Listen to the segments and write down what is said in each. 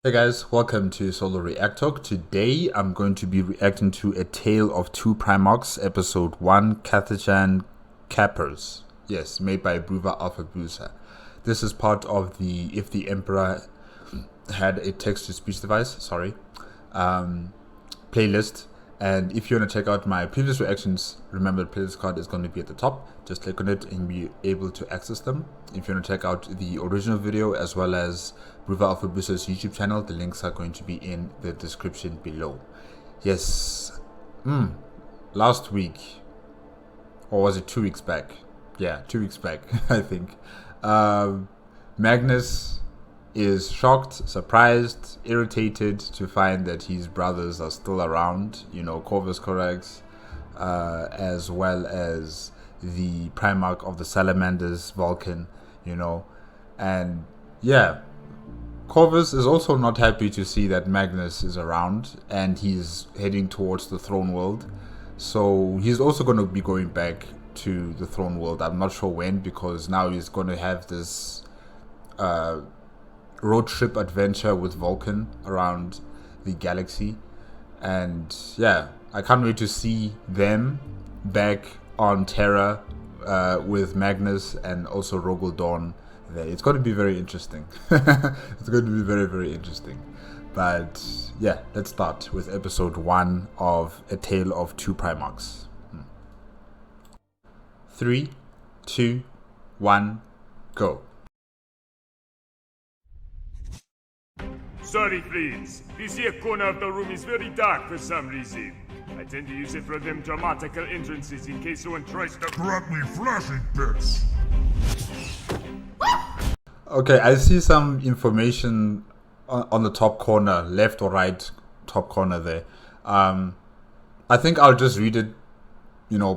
Hey guys, welcome to Solo ReacTalk. Today I'm going to be reacting to A Tale of Two Primarchs, Episode 1, Catachan Cappers. Yes, made by Bruva Alpha Busa. This is part of the If the Emperor Had a Text-to-Speech Device, playlist. And if you want to check out my previous reactions, remember the playlist card is going to be at the top. Just click on it and be able to access them. If you want to check out the original video as well as Bruva Alpha Busa's YouTube channel, the links are going to be in the description below. Yes, last week, or was it 2 weeks back? Yeah, 2 weeks back, I think. Magnus is shocked, surprised, irritated to find that his brothers are still around, Corvus Corax, as well as the Primarch of the Salamanders, Vulkan, and yeah, Corvus is also not happy to see that Magnus is around and he's heading towards the throne world. So he's also going to be going back to the throne world. I'm not sure when, because now he's going to have this road trip adventure with Vulkan around the galaxy. And yeah, I can't wait to see them back on Terra with Magnus and also Rogel Dawn there. It's going to be very interesting. It's going to be very, very interesting. But yeah, let's start with episode 1 of A Tale of Two Primarchs. 3, 2, 1, go. Sorry, friends. This here corner of the room is very dark for some reason. I tend to use it for them dramatical entrances in case someone tries to grab me flashing bits. Okay, I see some information on the top corner, left or right top corner there. I think I'll just read it.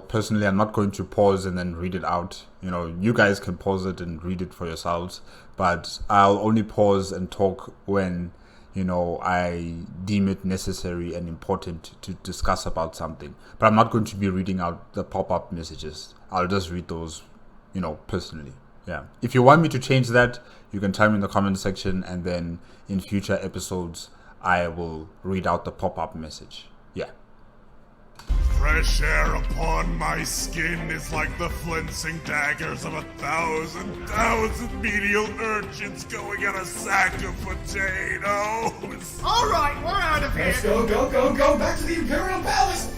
Personally, I'm not going to pause and then read it out. You guys can pause it and read it for yourselves, but I'll only pause and talk when I deem it necessary and important to discuss about something. But I'm not going to be reading out the pop-up messages. I'll just read those, personally. Yeah. If you want me to change that, you can tell me in the comment section, and then in future episodes, I will read out the pop-up message. Yeah. Fresh air upon my skin is like the flensing daggers of 1,000 menial urchins going at a sack of potatoes. All right, we're out of here. Let's go, back to the Imperial Palace.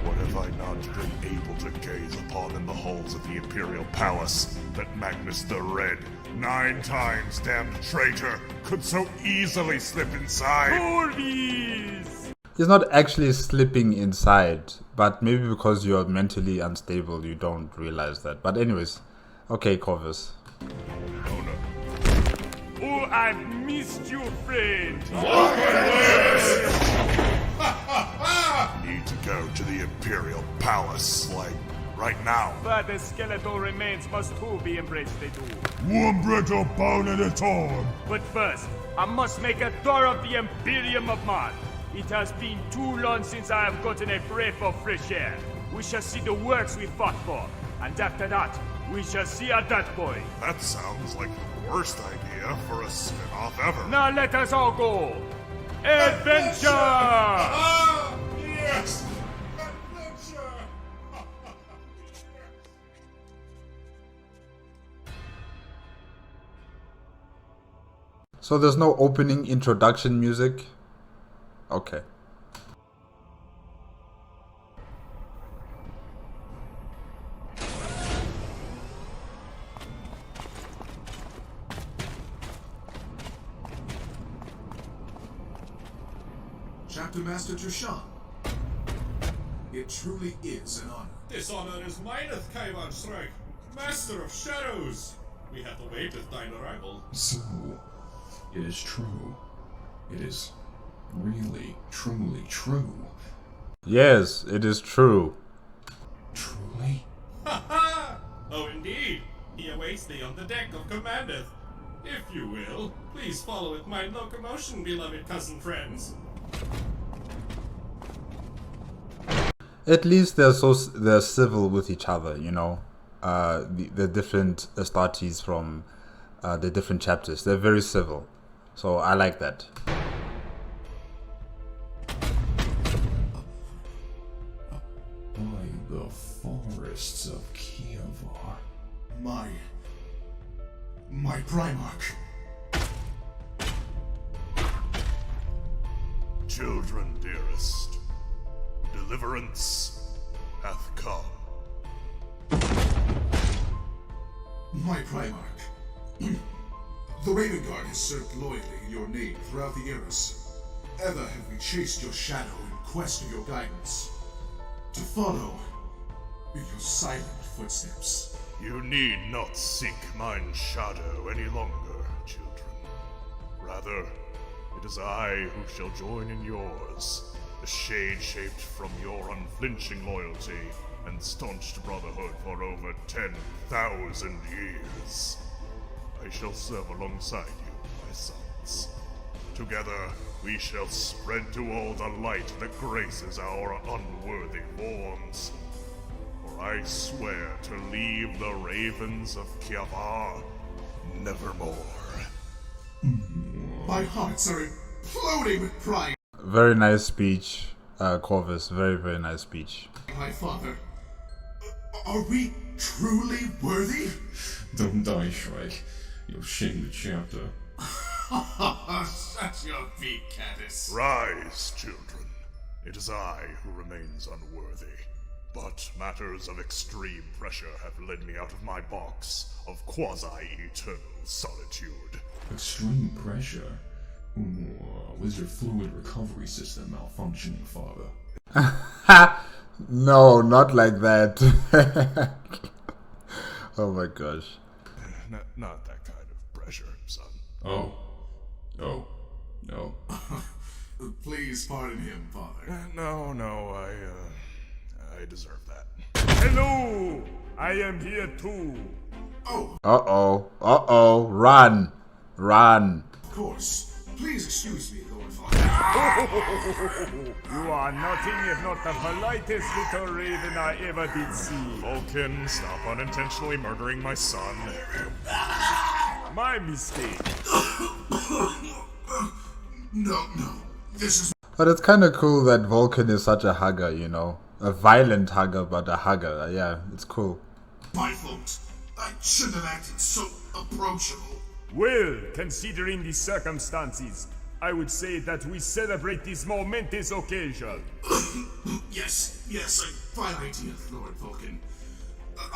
What have I not been able to gaze upon in the halls of the Imperial Palace that Magnus the Red, 9 times damned traitor, could so easily slip inside? Corvus! He's not actually slipping inside, but maybe because you're mentally unstable, you don't realize that. But anyways, okay, Corvus. Oh, I've missed you, friend. Need to go to the Imperial Palace, like right now. But the skeletal remains must too be embraced, they do. One brittle bone at a time. But first, I must make a tour of the Imperium of Mars. It has been too long since I have gotten a breath of fresh air. We shall see the works we fought for, and after that, we shall see a Dutch boy. That sounds like the worst idea for a spin-off ever. Now let us all go. Adventure! Yes! Adventure! So there's no opening introduction music? Okay. Chapter Master Tushan. It truly is an honor. This honor is mineth, Kaivan Strike, Master of Shadows. We have awaited thine arrival. So, it is true. It is really, truly true. Yes, it is true. Truly? Ha ha! Oh, indeed. He awaits thee on the deck of Commandeth. If you will, please follow with my locomotion, beloved cousin friends. At least they're civil with each other, the different Astartes from the different chapters. They're very civil. So I like that. By the forests of Kievar. My Primarch. Children dearest, deliverance hath come. My Primarch. The Raven Guard has served loyally in your name throughout the eras. Ever have we chased your shadow in quest of your guidance. To follow in your silent footsteps. You need not seek mine shadow any longer, children. Rather, it is I who shall join in yours, the shade shaped from your unflinching loyalty and staunched brotherhood for over 10,000 years. I shall serve alongside you, my sons. Together, we shall spread to all the light that graces our unworthy forms. For I swear to leave the ravens of Kievar nevermore. My hearts are imploding with pride. Very nice speech, Corvus. Very, very nice speech. My father. Are we truly worthy? Don't die, Shrike. You'll shame the chapter. Shut your beak, Caddis. Rise, children. It is I who remains unworthy. But matters of extreme pressure have led me out of my box of quasi-eternal solitude. Extreme pressure? Was your fluid recovery system malfunctioning, Father? No, not like that. Oh my gosh. Not that kind of pressure, son. Oh. No. Please pardon him, Father. No, I deserve that. Hello! I am here too. Uh-oh. Run. Of course. Please excuse me, Lord Father. You are nothing if not the politest little raven I ever did see. Vulkan, stop unintentionally murdering my son. My mistake. No. This is But it's kind of cool that Vulkan is such a hugger, you know. A violent hugger, but a hugger. Yeah, it's cool. my fault. I shouldn't have acted so approachable. Well, considering the circumstances, I would say that we celebrate this momentous occasion. Yes, a fine idea, Lord Vulkan.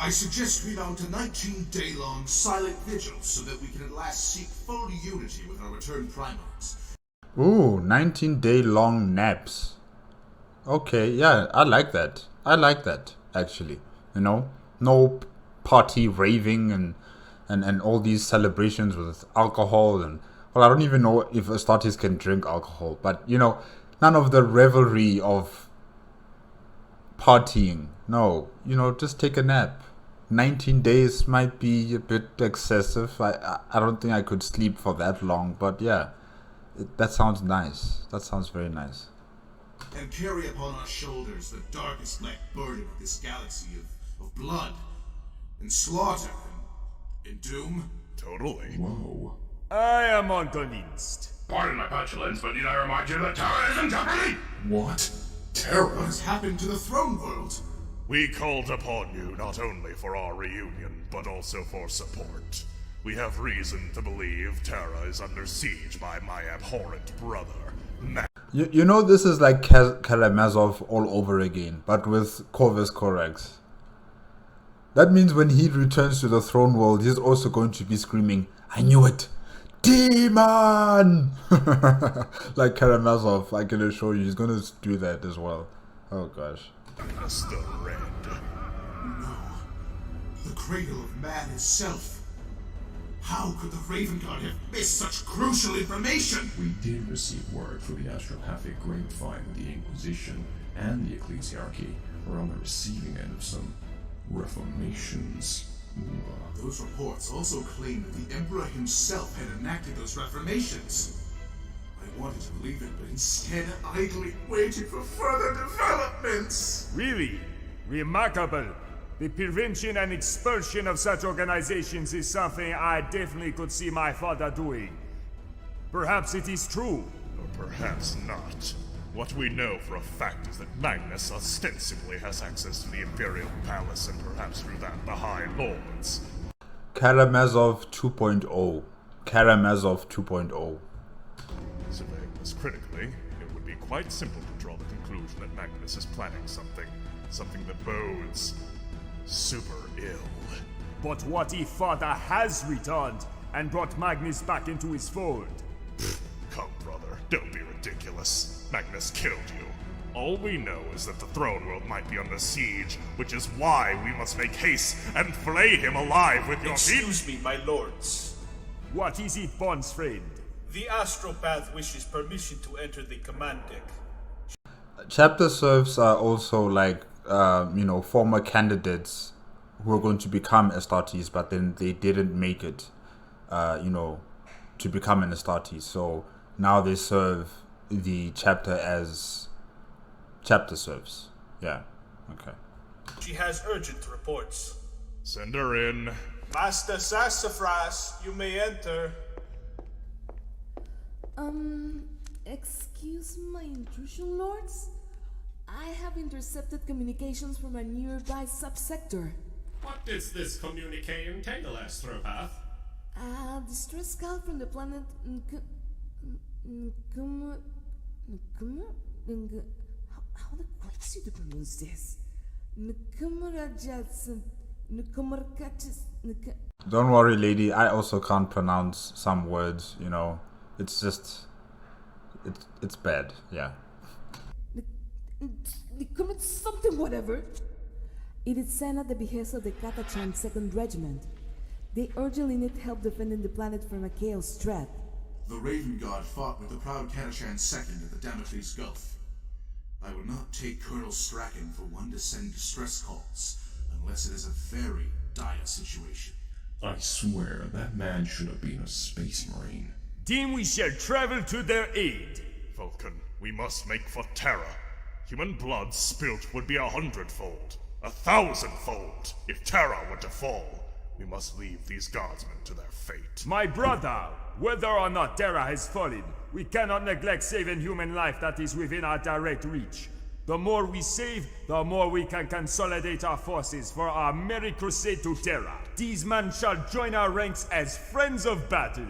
I suggest we mount a 19-day-long silent vigil so that we can at last seek full unity with our returned Primarchs. Ooh, 19-day long naps. Okay, yeah, I like that. Actually. You know, no party raving and all these celebrations with alcohol and, well, I don't even know if Astartes can drink alcohol, but, you know, none of the revelry of partying. No, you know, just take a nap. 19 days might be a bit excessive. I don't think I could sleep for that long, but yeah, that sounds nice. That sounds very nice. And carry upon our shoulders the darkest black burden of this galaxy of blood and slaughter and doom. Totally. Whoa. I am unconvinced. Pardon my petulance, but need I remind you that Terra is in jeopardy? What? Terra? What has happened to the throne world? We called upon you not only for our reunion, but also for support. We have reason to believe Terra is under siege by my abhorrent brother, You know, this is like Karamazov all over again, but with Corvus Corax. That means when he returns to the throne world, he's also going to be screaming, "I knew it! Demon!" Like Karamazov, I can assure you, he's going to do that as well. Oh gosh. Mr. Red. No. The cradle of man itself. How could the Raven Guard have missed such crucial information? We did receive word through the astropathic grapevine that the Inquisition and the Ecclesiarchy were on the receiving end of some reformations. Those reports also claim that the Emperor himself had enacted those reformations. I wanted to believe it, but instead idly waited for further developments. Really? Remarkable. The prevention and expulsion of such organizations is something I definitely could see my father doing. Perhaps it is true. Or perhaps not. What we know for a fact is that Magnus ostensibly has access to the Imperial Palace and perhaps through that the High Lords. Karamazov 2.0. Karamazov 2.0. Surveying this critically, it would be quite simple to draw the conclusion that Magnus is planning something that bodes super ill. But what if Father has returned and brought Magnus back into his fold? Come, brother, don't be ridiculous. Magnus killed you. All we know is that the throne world might be under siege, which is why we must make haste and flay him alive with your Excuse me, my lords. What is it, Bond's friend? The astropath wishes permission to enter the command deck. Chapter serfs are also like, former candidates who are going to become Astartes, but then they didn't make it, to become an Astartes. So now they serve the chapter as chapter serfs. Yeah, okay. She has urgent reports. Send her in. Master Sassafras, you may enter. Excuse my intrusion, lords? I have intercepted communications from a nearby subsector. What does this communique entail, Astropath? Distress scout from the planet how the Greeks used to pronounce this? Don't worry, lady. I also can't pronounce some words. It's just, it's bad. Yeah. Something, whatever. It is sent at the behest of the Catachan 2nd Regiment. They urgently need help defending the planet from a chaos threat. The Raven God fought with the proud Catachan 2nd at the Damocles Gulf. I will not take Colonel Strachan for one to send distress calls, unless it is a very dire situation. I swear that man should have been a space marine. Then we shall travel to their aid. Vulkan, we must make for Terra. Human blood spilt would be 100-fold, 1,000-fold, if Terra were to fall. We must leave these guardsmen to their fate. My brother, whether or not Terra has fallen, we cannot neglect saving human life that is within our direct reach. The more we save, the more we can consolidate our forces for our merry crusade to Terra. These men shall join our ranks as friends of battle.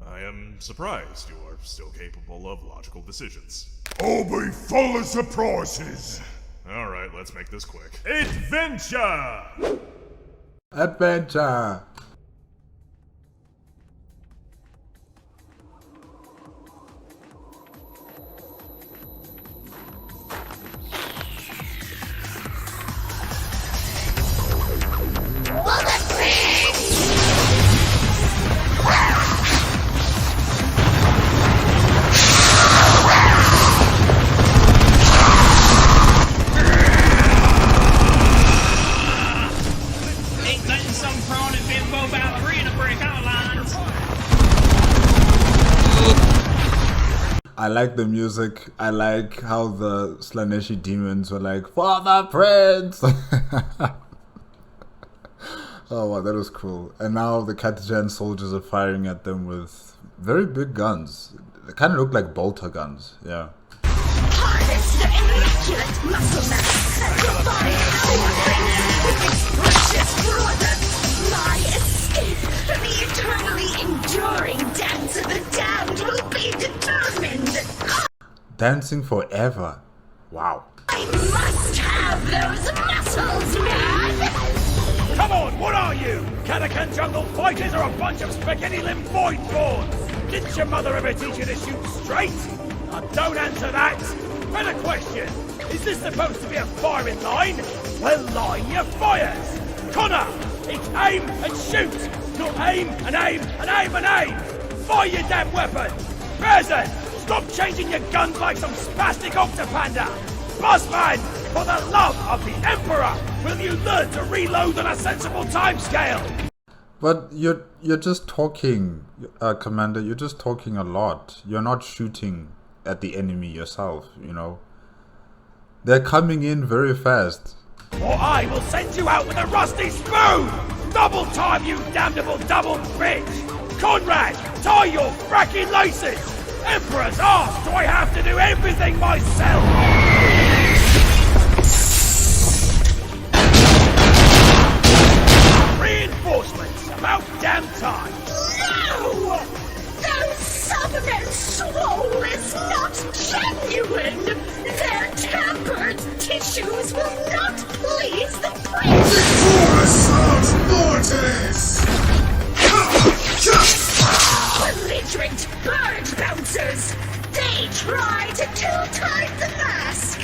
I am surprised you are still capable of logical decisions. I'll be full of surprises. Alright, let's make this quick. Adventure! Adventure! I like the music. I like how the Slaneshi demons were like, "Father Prince!" Oh wow, that was cool. And now the Catachan soldiers are firing at them with very big guns. They kind of look like bolter guns, yeah. Harness the immaculate muscle mass and combine with its precious brother. My escape from the eternally enduring dance of the damned will be determined. Dancing forever. Wow. I must have those muscles, man! Come on, what are you? Catachan jungle fighters or a bunch of spaghetti-limbed void thorns? Didn't your mother ever teach you to shoot straight? Don't answer that! Better question! Is this supposed to be a firing line? Well, line your fires! Connor! It's aim and shoot! Not aim and aim and aim and aim! Fire your damn weapon! Berzin! Stop changing your guns like some spastic octopanda! Bossman! For the love of the Emperor! Will you learn to reload on a sensible timescale? But you're just talking, Commander. You're just talking a lot. You're not shooting at the enemy yourself, you know. They're coming in very fast. Or I will send you out with a rusty spoon! Double time, you damnable double bitch! Conrad, tie your fracking laces! Emperor's arse, do I have to do everything myself? Reinforcements, about damn time! No! Those Southern swole is not genuine! Their tampered tissues will not please the prince! Belligerent bird bouncers! They try to two-time the mask!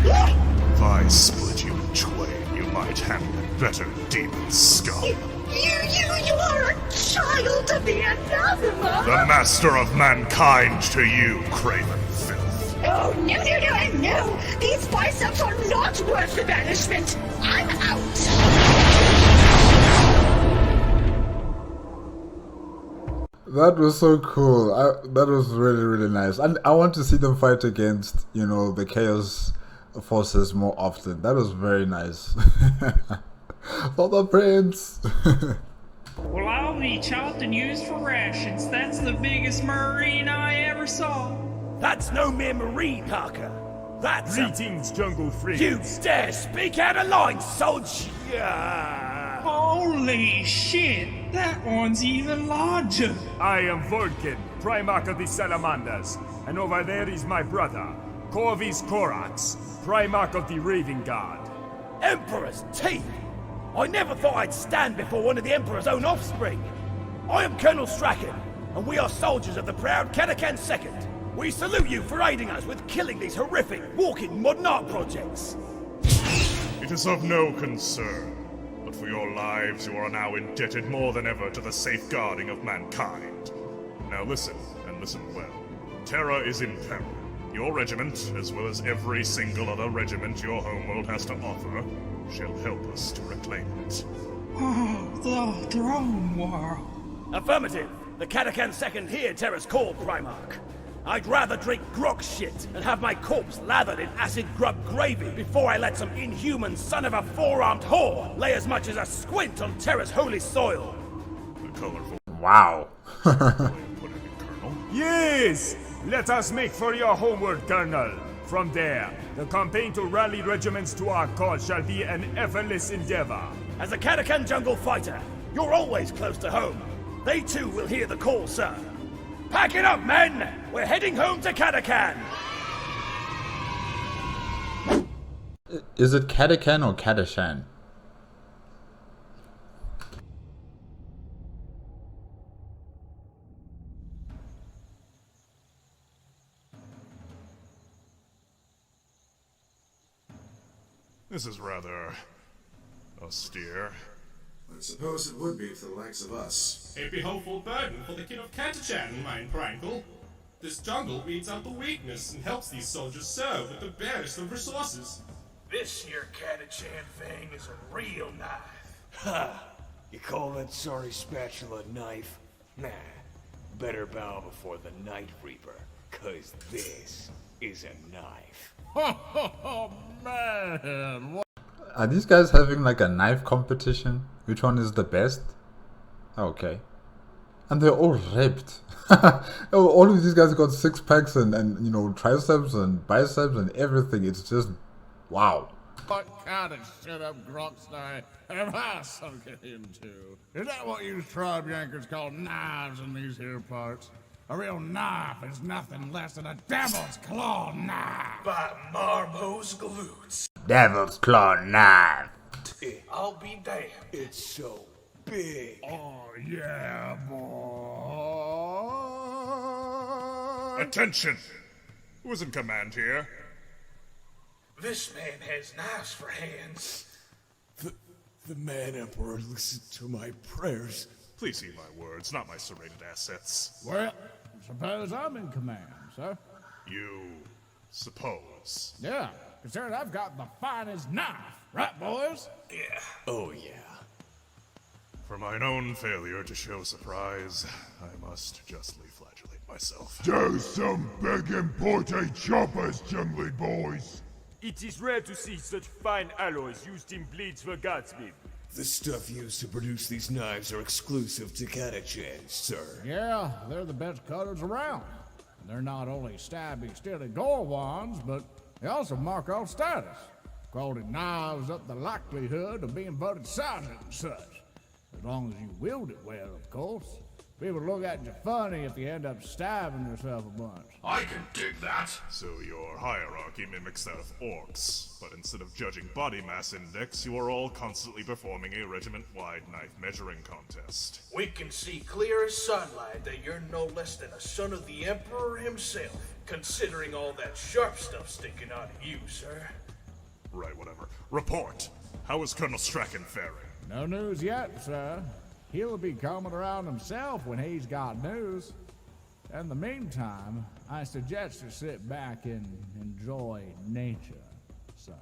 If I split you in twain, you might handle it better, demon scum. You are a child of the anathema! The master of mankind to you, craven filth. Oh, no! These biceps are not worth the banishment! I'm out! That was so cool. That was really, really nice. And I want to see them fight against, the Chaos forces more often. That was very nice. For the prince! Well, I'll be chopped and used for rations. That's the biggest marine I ever saw. That's no mere marine, Harker. That's Greetings, jungle friends. You dare speak out of line, soldier! Holy shit, that one's even larger. I am Vulkan, Primarch of the Salamanders, and over there is my brother, Corvus Corax, Primarch of the Raven Guard. Emperor's teeth! I never thought I'd stand before one of the Emperor's own offspring. I am Colonel Strachan, and we are soldiers of the proud Catachan II. We salute you for aiding us with killing these horrific, walking modern art projects. It is of no concern. But for your lives, you are now indebted more than ever to the safeguarding of mankind. Now listen, and listen well. Terra is in peril. Your regiment, as well as every single other regiment your homeworld has to offer, shall help us to reclaim it. Oh, the throne world. Affirmative. The Catachan II hear Terra's call, Primarch. I'd rather drink grog shit and have my corpse lathered in acid grub gravy before I let some inhuman son of a four-armed whore lay as much as a squint on Terra's holy soil. The colorful... Wow. Yes! Let us make for your homeward, Colonel. From there, the campaign to rally regiments to our cause shall be an effortless endeavor. As a Catachan jungle fighter, you're always close to home. They too will hear the call, sir. Pack it up, men! We're heading home to Catachan! Is it Catachan or Catachan? This is rather... austere. I suppose it would be for the likes of us. A behopeful burden for the king of Catachan, mein Prinkle. This jungle weeds out the weakness and helps these soldiers serve with the barest of resources. This here Catachan thing is a real knife. Ha! You call that sorry spatula a knife? Nah. Better bow before the Night Reaper, 'cause this is a knife. Oh, man! What? Are these guys having like a knife competition? Which one is the best? Okay. And they're all ripped. All of these guys got six packs and triceps and biceps and everything. It's just wow. What kind of shit up Grokstein have I sunken into? Is that what you tribe yankers call knives in these here parts? A real knife is nothing less than a devil's claw knife. By Marbo's glutes. Devil's claw knife. I'll be damned. It's so big. Oh, yeah, boy. Attention! Who is in command here? This man has knives for hands. The man Emperor listened to my prayers. Please heed my words, not my serrated assets. Well, suppose I'm in command, sir. You... suppose. Yeah, considering I've got the finest knife. Right, boys? Yeah. Oh, yeah. For mine own failure to show surprise, I must justly flagellate myself. Do some big imported choppers, jungly boys. It is rare to see such fine alloys used in blades for guardsmen. The stuff used to produce these knives are exclusive to Catachan, sir. Yeah, they're the best cutters around. They're not only stabby, steely gore ones, but they also mark our status. Quality knives up the likelihood of being voted silent and such. As long as you wield it well, of course. People look at you funny if you end up stabbing yourself a bunch. I can dig that. So your hierarchy mimics that of orcs, but instead of judging body mass index, you are all constantly performing a regiment-wide knife measuring contest. We can see clear as sunlight that you're no less than a son of the Emperor himself, considering all that sharp stuff sticking out of you, sir. Right, whatever. Report. How is Colonel Strachan faring? No news yet, sir. He'll be coming around himself when he's got news. In the meantime, I suggest you sit back and enjoy nature, sir.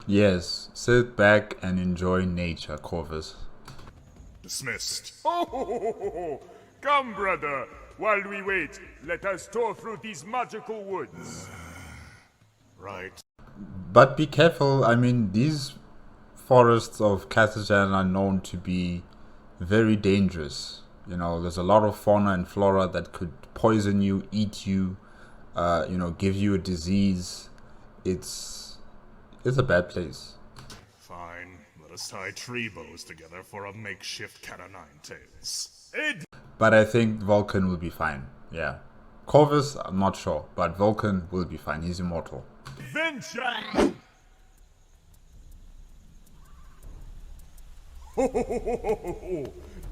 Yes, sit back and enjoy nature, Corvus. Dismissed. Oh, come, brother. While we wait, let us tour through these magical woods. Right. But be careful, I mean, these forests of Catachan are known to be very dangerous. You know, there's a lot of fauna and flora that could poison you, eat you, give you a disease. It's a bad place. Fine. Let us tie tree bows together for a makeshift cat o' nine tails. But I think Vulkan will be fine. Yeah. Corvus, I'm not sure, but Vulkan will be fine. He's immortal. Venture!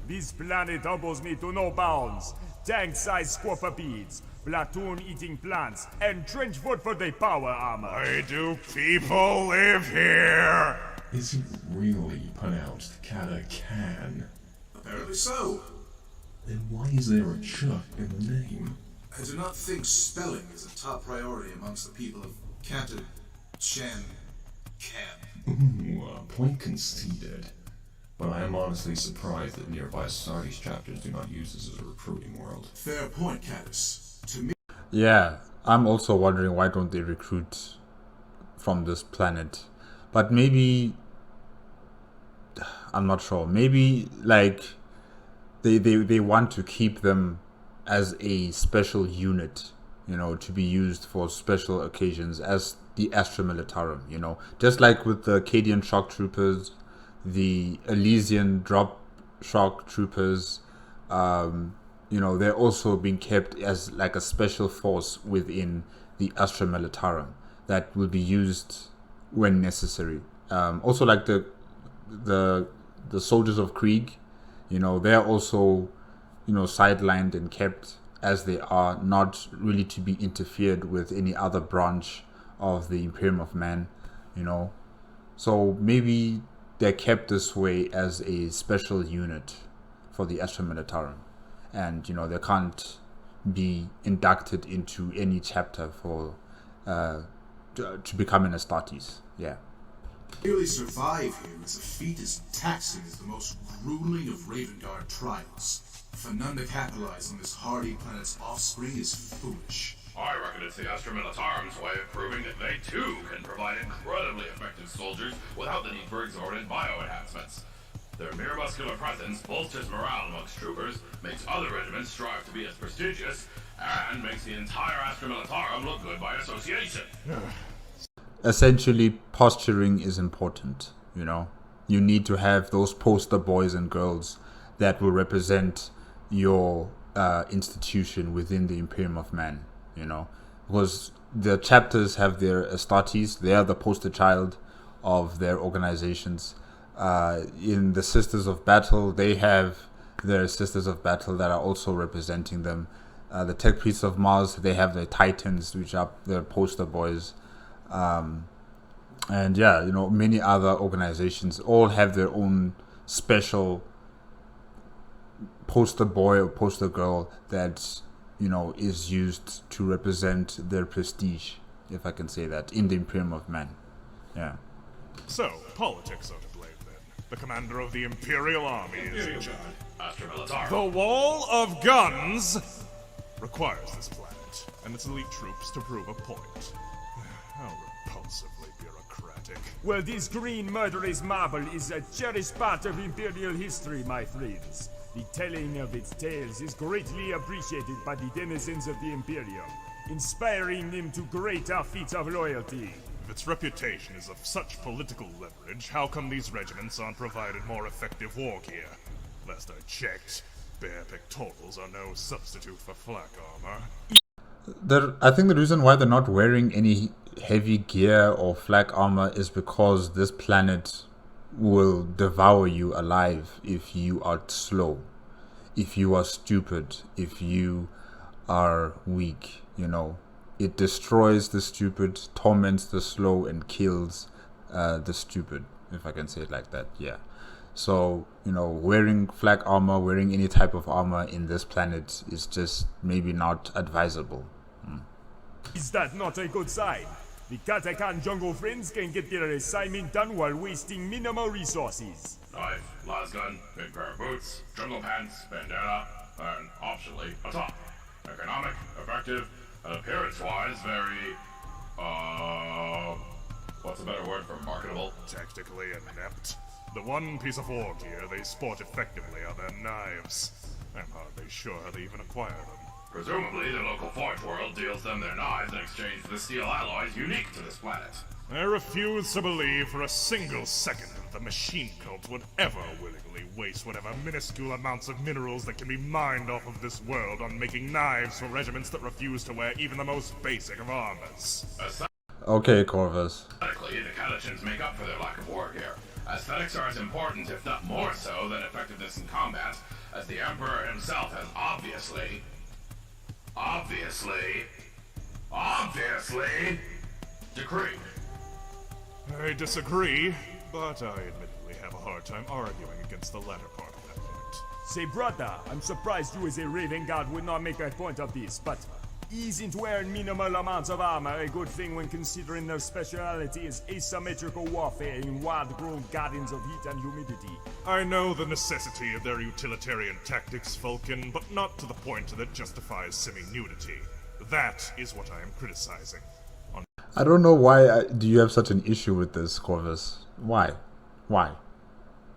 This planet humbles me to no bounds. Tank-sized squapapeds, platoon-eating plants, and trench foot for the power armor. Why do people live here? Is it really pronounced Catachan? Apparently so. Then why is there a Chuck in the name? I do not think spelling is a top priority amongst the people of Catachan Camp. Point conceded. But I am honestly surprised that nearby Sardis chapters do not use this as a recruiting world. Fair point, Catus. To me... Yeah, I'm also wondering why don't they recruit from this planet. But maybe... I'm not sure. Maybe, like, they want to keep them as a special unit, to be used for special occasions as the Astra Militarum, Just like with the Acadian Shock Troopers, the Elysian Drop Shock Troopers, they're also being kept as like a special force within the Astra Militarum that will be used when necessary. Also, like the soldiers of Krieg, they're also sidelined and kept as they are, not really to be interfered with any other branch of the Imperium of Man, So maybe they're kept this way as a special unit for the Astra Militarum. And, they can't be inducted into any chapter for to become an Astartes. Yeah. To merely survive here is a feat as taxing as the most grueling of Ravengard trials. For none to capitalize on this hardy planet's offspring is foolish. I reckon it's the Astra Militarum's way of proving that they too can provide incredibly effective soldiers without the need for exorbitant bio-enhancements. Their mere muscular presence bolsters morale amongst troopers, makes other regiments strive to be as prestigious, and makes the entire Astra Militarum look good by association. Essentially, posturing is important, You need to have those poster boys and girls that will represent your institution within the Imperium of Man. Because the chapters have their Astartes, they are the poster child of their organizations. In the Sisters of Battle, they have their Sisters of Battle that are also representing them. The Tech Priests of Mars, they have their Titans, which are their poster boys. And yeah, many other organizations all have their own special poster boy or poster girl that is used to represent their prestige, if I can say that, in the Imperium of Man. Yeah. So, politics are to blame then. The commander of the Imperial Army is... Astra Militarum. The Wall of Guns requires this planet and its elite troops to prove a point. How repulsively bureaucratic. lunatic. Well, this green murderous marble is a cherished part of Imperial history, my friends. The telling of its tales is greatly appreciated by the denizens of the Imperium, inspiring them to greater feats of loyalty. If its reputation is of such political leverage, how come these regiments aren't provided more effective war gear? Last I checked, bare pectorals are no substitute for flak armor. I think the reason why they're not wearing any heavy gear or flak armor is because this planet will devour you alive if you are slow, if you are stupid, if you are weak, you know. It destroys the stupid, torments the slow, and kills the stupid, if I can say it like that, yeah. So, you know, wearing flak armor, wearing any type of armor in this planet is just maybe not advisable. Is that not a good sign? The Catachan jungle friends can get their assignment done while wasting minimal resources. Knife, lasgun, big pair of boots, jungle pants, bandana, and optionally a top. Economic, effective, and appearance-wise very, what's a better word for marketable? Tactically inept. The one piece of war gear they sport effectively are their knives. I'm hardly sure how they even acquire them. Presumably, the local forge world deals them their knives in exchange for the steel alloys unique to this planet. I refuse to believe for a single second that the machine cult would ever willingly waste whatever minuscule amounts of minerals that can be mined off of this world on making knives for regiments that refuse to wear even the most basic of armors. Okay, Corvus. Aesthetically, the Catachans make up for their lack of war gear. Aesthetics are as important, if not more so, than effectiveness in combat, as the Emperor himself has obviously decreed. I disagree, but I admittedly have a hard time arguing against the latter part of that point. Say, brother, I'm surprised you as a Raven Guard would not make a point of this, but isn't wearing minimal amounts of armor a good thing when considering their speciality is asymmetrical warfare in wild-grown gardens of heat and humidity? I know the necessity of their utilitarian tactics, Vulkan, but not to the point that justifies semi-nudity. That is what I am criticizing. I don't know why do you have such an issue with this, Corvus? Why?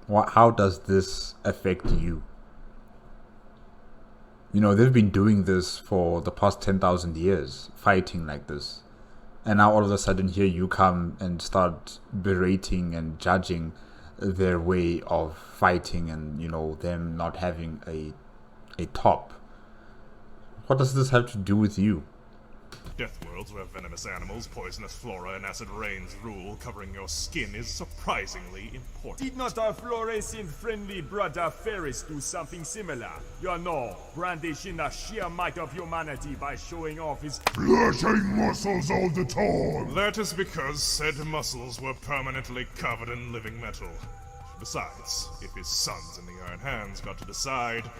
How does this affect you? You know, they've been doing this for the past 10,000 years, fighting like this. And now all of a sudden here you come and start berating and judging their way of fighting and, you know, them not having a top. What does this have to do with you? Death worlds where venomous animals, poisonous flora, and acid rains rule, covering your skin is surprisingly important. Did not our fluorescent-friendly brother Ferris do something similar? You know, brandishing the sheer might of humanity by showing off his flashing muscles all the time. That is because said muscles were permanently covered in living metal. Besides, if his sons in the Iron Hands got to decide,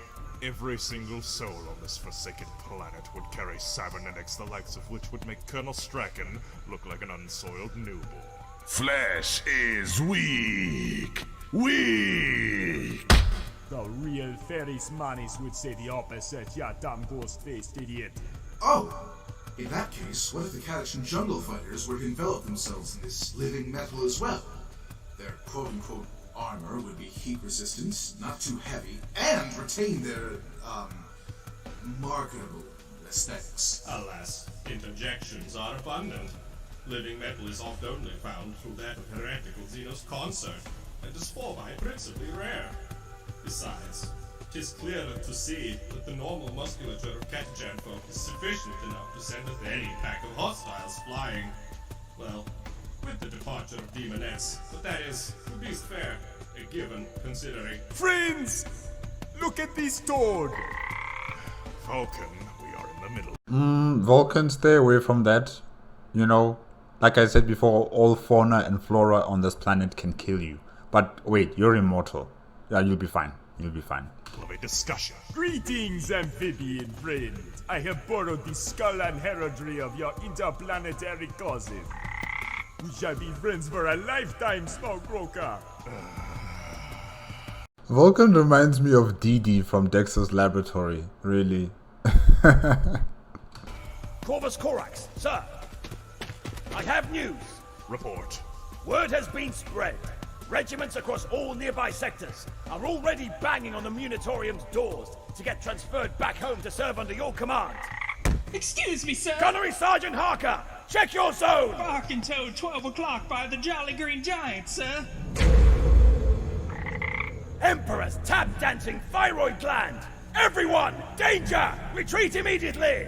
every single soul on this forsaken planet would carry cybernetics the likes of which would make Colonel Strachan look like an unsoiled newborn. Flesh is weak. Weak! The real Ferris Manis would say the opposite, ya dumb ghost-faced idiot. Oh! In that case, what if the Catachan jungle fighters were to envelop themselves in this living metal as well? Their quote-unquote armor would be heat-resistant, not too heavy, and retain their, marketable aesthetics. Alas, interjections are abundant. Living metal is oft only found through that of heretical Xenos consort, and is forby principally rare. Besides, 'tis clearer to see that the normal musculature of Catachan folk is sufficient enough to send us any pack of hostiles flying. Well, with the departure of Demonettes, but that is, to be fair, a given, considering... Friends! Look at this toad! Vulkan, we are in the middle. Vulkan, stay away from that. You know, like I said before, all fauna and flora on this planet can kill you. But wait, you're immortal. Yeah, you'll be fine. You'll be fine. Of a discussion. Greetings, amphibian friend. I have borrowed the skull and heraldry of your interplanetary cousin. We shall be friends for a lifetime, Smokebroker. Vulkan reminds me of Dee from Dexter's Laboratory, really. Corvus Corax, sir. I have news. Report. Word has been spread. Regiments across all nearby sectors are already banging on the Munitorium's doors to get transferred back home to serve under your command. Excuse me, sir. Gunnery Sergeant Harker, check your zone! Bark and Toad, 12 o'clock by the Jolly Green Giant, sir. Emperor's tap-dancing thyroid gland! Everyone, danger! Retreat immediately!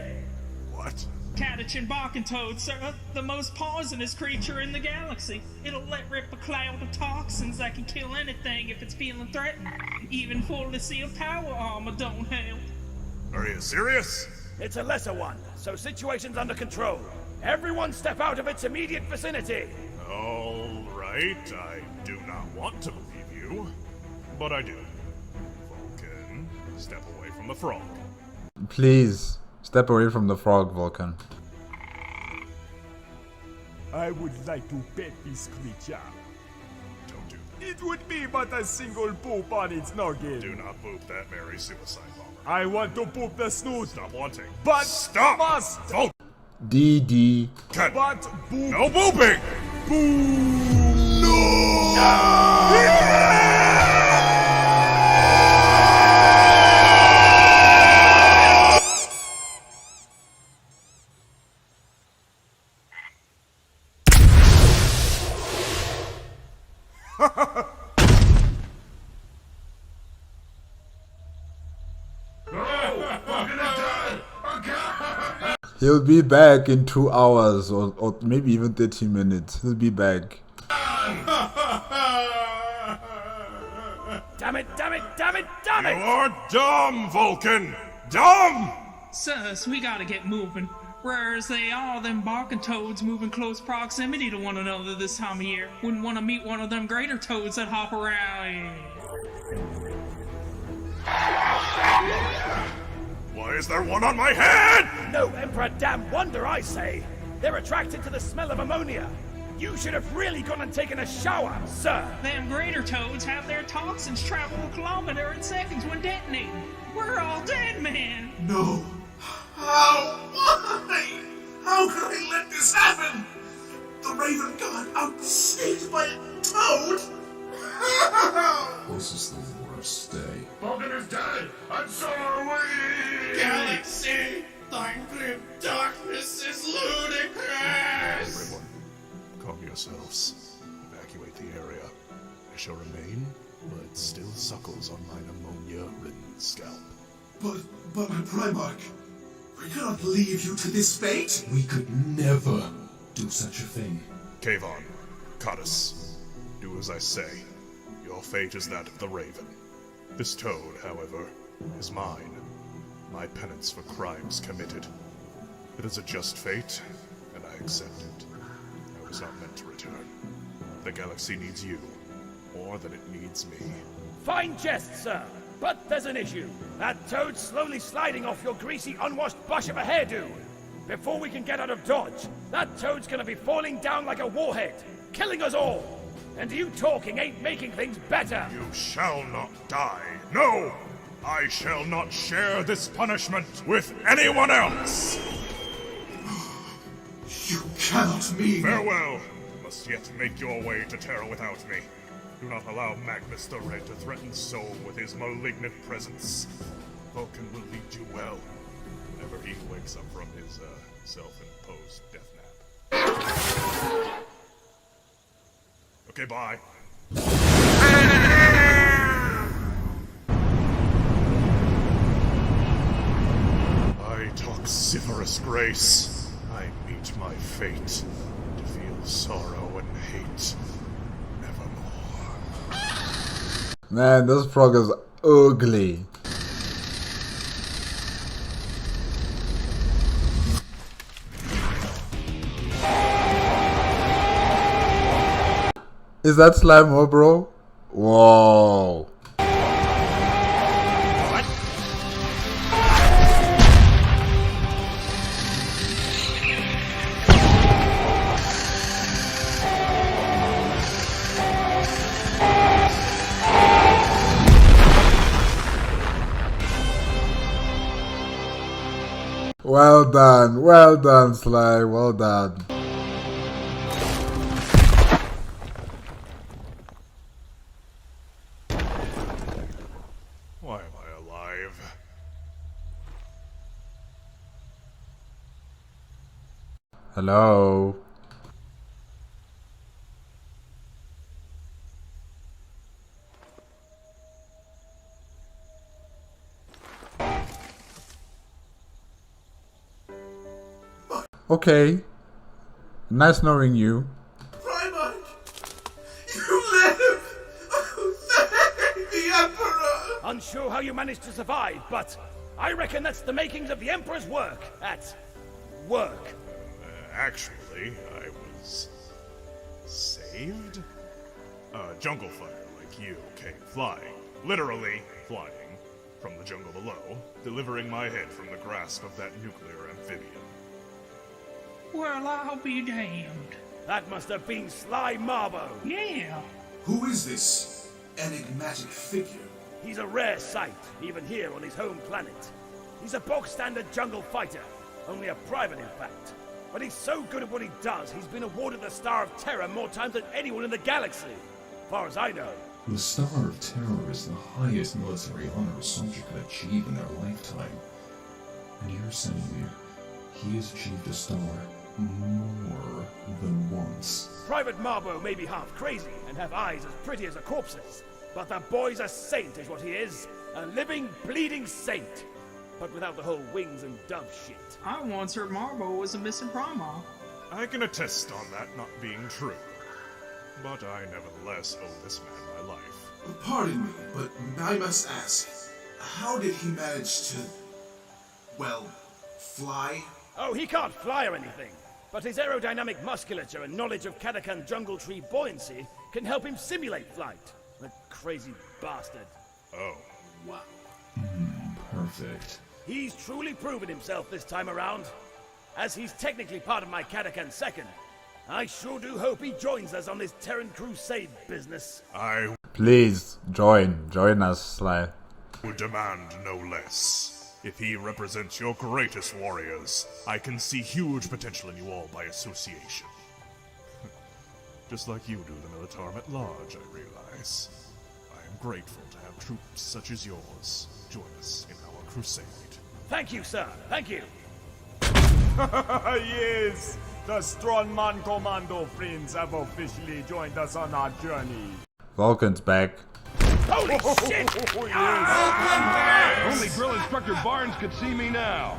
What? Catachan Bark and Toad, sir. The most poisonous creature in the galaxy. It'll let rip a cloud of toxins that can kill anything if it's feeling threatened. Even fully sealed power armor don't help. Are you serious? It's a lesser one, so situation's under control. Everyone step out of its immediate vicinity! All right, I do not want to believe you, but I do. Vulkan, step away from the frog. Please, step away from the frog, Vulkan. I would like to pet this creature. Don't do that. It would be but a single poop on its noggin. Do not poop that merry suicide bomber. I want to poop the snoot. Stop wanting. But stop! Must. Vulkan! DD. But boop. No booping! Boop. No! He'll be back in 2 hours or maybe even 30 minutes. He'll be back. Damn it, damn it, damn it, damn it! You are dumb, Vulkan! Dumb! Sus, we gotta get moving. Whereas they are, them barking toads move in close proximity to one another this time of year. Wouldn't want to meet one of them greater toads that hop around. Why is there one on my head? No Emperor damn wonder, I say. They're attracted to the smell of ammonia. You should have really gone and taken a shower, sir. Them greater toads have their toxins travel a kilometer in seconds when detonating. We're all dead, man. No. How? Why? How could I let this happen? The Raven God outstayed by a toad? This is the worst day. Vulkan is dead, and so are we! Galaxy, thy grim darkness is ludicrous! Everyone, calm yourselves. Evacuate the area. I shall remain, but still suckles on mine ammonia-ridden scalp. But my Primarch, we cannot leave you to this fate. We could never do such a thing. Kavon, Codus, do as I say. Your fate is that of the Raven. This toad, however, is mine. My penance for crimes committed. It is a just fate, and I accept it. I was not meant to return. The galaxy needs you, more than it needs me. Fine jest, sir. But there's an issue. That toad's slowly sliding off your greasy, unwashed bush of a hairdo. Before we can get out of Dodge, that toad's gonna be falling down like a warhead, killing us all. And you talking ain't making things better. You shall not die. No! I shall not share this punishment with anyone else! You cannot mean... Farewell! You must yet make your way to Terra without me. Do not allow Magnus the Red to threaten Soul with his malignant presence. Vulkan will lead you well, whenever he wakes up from his, self-imposed death nap. Okay, bye. By toxiferous grace, I meet my fate, to feel sorrow and hate nevermore. Man, this frog is ugly. Is that Sly Marbo? Whoa. well done, Sly, well done. Hello. Okay. Nice knowing you. Primarch! You live! Oh, the Emperor! Unsure how you managed to survive, but I reckon that's the makings of the Emperor's work at work. Actually, I was saved? A jungle fighter like you came flying, literally flying, from the jungle below, delivering my head from the grasp of that nuclear amphibian. Well, I'll be damned. That must have been Sly Marbo. Yeah. Who is this enigmatic figure? He's a rare sight, even here on his home planet. He's a bog-standard jungle fighter, only a private in fact. But he's so good at what he does, he's been awarded the Star of Terror more times than anyone in the galaxy, as far as I know. The Star of Terror is the highest military honor a soldier could achieve in their lifetime. And you're saying he has achieved a star more than once. Private Marbo may be half crazy and have eyes as pretty as a corpse's, but the boy's a saint is what he is. A living, bleeding saint. But without the whole wings and dove shit. I once heard Marbo was a missing Primarch. I can attest on that not being true. But I nevertheless owe this man my life. Pardon me, but I must ask, how did he manage to, well, fly? Oh, he can't fly or anything. But his aerodynamic musculature and knowledge of Catachan jungle tree buoyancy can help him simulate flight. The crazy bastard. Oh. Wow. Perfect. He's truly proven himself this time around. As he's technically part of my Catachan second, I sure do hope he joins us on this Terran crusade business. I Please join us, Sly. would demand no less. If he represents your greatest warriors, I can see huge potential in you all by association. Just like you do the Militarum at large, I realize. I am grateful to have troops such as yours join us in our crusade. Thank you, sir. Thank you. Yes, the Strongman Commando friends have officially joined us on our journey. Vulkan's back. Holy shit! Oh, yes. Only Drill Instructor Barnes could see me now.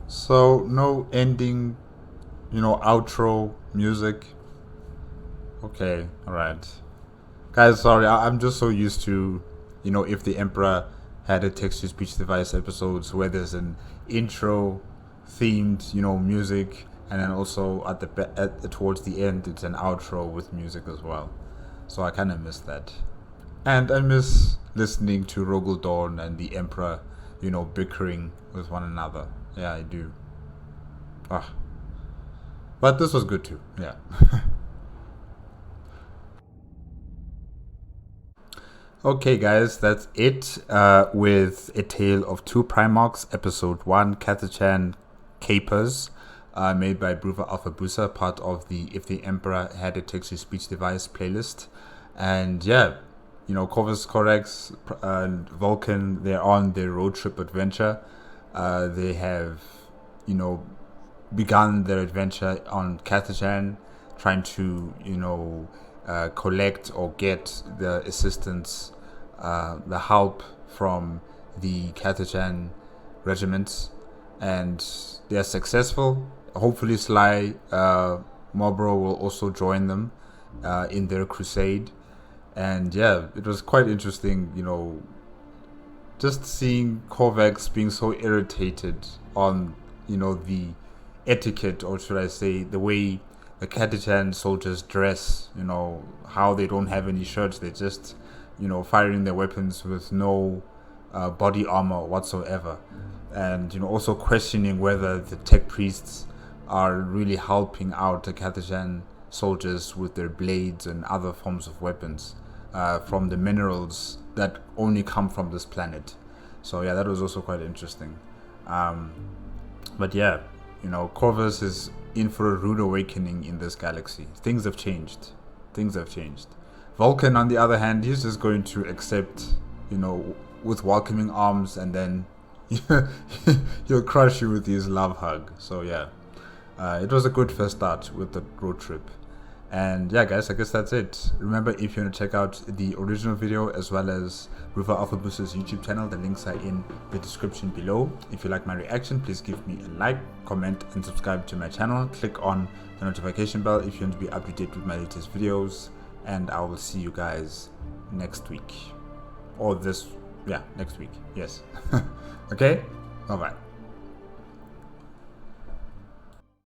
So, no ending, outro music. Okay, alright. Guys, sorry, I'm just so used to, if the Emperor had a text-to-speech device episodes where there's an intro themed, music, and then also towards the end it's an outro with music as well. So I kind of miss that. And I miss listening to Rogel Dawn and the Emperor, bickering with one another. Yeah, I do. But this was good too, yeah. Okay guys, that's it with A Tale of Two Primarchs, Episode 1, Catachan Capers, made by Bruva Alpha Busa, part of the If the Emperor Had a Text-to-Speech Device playlist. And yeah, Corvus, Corax, and Vulkan, they're on their road trip adventure. They have, begun their adventure on Catachan, trying to, collect or get the assistance, the help from the Catachan regiments, and they are successful. Hopefully Sly Marbo will also join them in their crusade. And yeah, it was quite interesting, just seeing Kovacs being so irritated on, the etiquette, or should I say, the way the Catachan soldiers dress, how they don't have any shirts, they're just, firing their weapons with no body armor whatsoever. And, also questioning whether the tech priests are really helping out the Catachan soldiers with their blades and other forms of weapons from the minerals that only come from this planet. So yeah, that was also quite interesting. But yeah, Corvus is in for a rude awakening in this galaxy. Things have changed. Vulkan, on the other hand, he's just going to accept, you know, with welcoming arms, and then he'll crush you with his love hug. So yeah, it was a good first start with the road trip. And yeah, guys, I guess that's it. Remember, if you want to check out the original video as well as River Alphabus's YouTube channel, the links are in the description below. If you like my reaction, please give me a like, comment, and subscribe to my channel. Click on the notification bell if you want to be up to date with my latest videos. And I will see you guys next week. Or next week. Yes. Okay? Bye-bye.